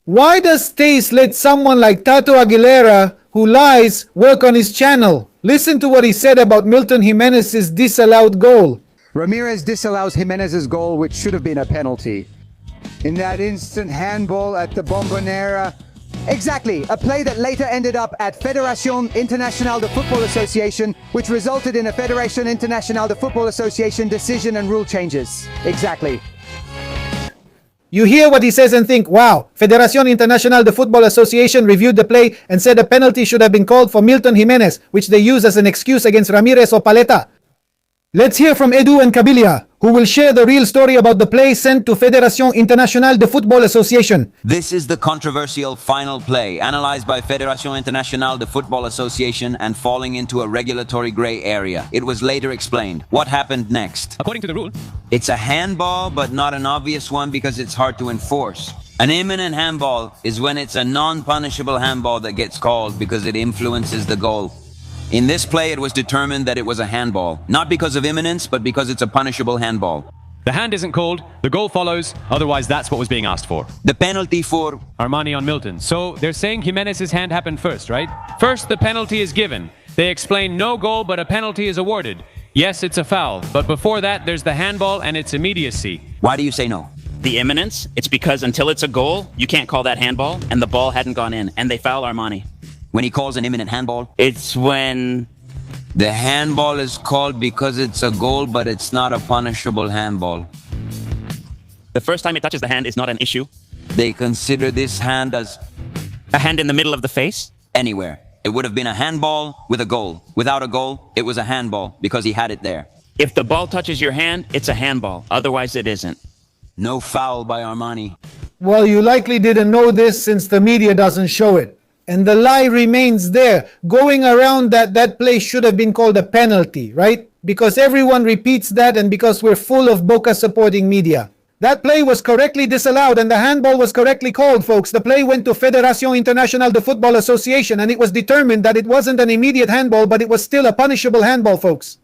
Why does Taste let someone like Tato Aguilera, who lies, work on his channel? Listen to what he said about Milton Gimenez's disallowed goal. Ramirez disallows Gimenez's goal, which should have been a penalty. In that instant handball at the Bombonera. Exactly, a play that later ended up at Federación Internacional de Football Association, which resulted in a Federación Internacional de Football Association decision and rule changes. Exactly. You hear what he says and think, wow, Federación Internacional de Football Association reviewed the play and said a penalty should have been called for Milton Gimenez, which they use as an excuse against Ramirez or Paleta. Let's hear from Edu and Cabilia, who will share the real story about the play sent to Federación Internacional de Football Association. This is the controversial final play, analyzed by Federación Internacional de Football Association and falling into a regulatory gray area. It was later explained. What happened next? According to the rule, It's a handball, but not an obvious one because it's hard to enforce. An imminent handball is when it's a non-punishable handball that gets called because it influences the goal. In this play, it was determined that it was a handball, not because of imminence, but because it's a punishable handball. the hand isn't called, the goal follows, otherwise that's what was being asked for. The penalty for Armani on Milton. So they're saying Gimenez's hand happened first, right? First, the penalty is given. They explain no goal, but a penalty is awarded. Yes, it's a foul, but before that, there's the handball and its immediacy. Why do you say no? The imminence, it's because until it's a goal, you can't call that handball, and the ball hadn't gone in, and they foul Armani. When he calls an imminent handball, It's when the handball is called because it's a goal, but it's not a punishable handball. the first time it touches the hand is not an issue. They consider this hand as A hand in the middle of the face? anywhere. It would have been a handball with a goal. Without a goal, it was a handball because he had it there. If the ball touches your hand, it's a handball. Otherwise, it isn't. No foul by Armani. Well, you likely didn't know this since the media doesn't show it. And the lie remains there, going around that play should have been called a penalty, right? Because everyone repeats that and because we're full of Boca supporting media. That play was correctly disallowed and the handball was correctly called, folks. The play went to Federación Internacional de Football Association and it was determined that it wasn't an immediate handball, but it was still a punishable handball, folks.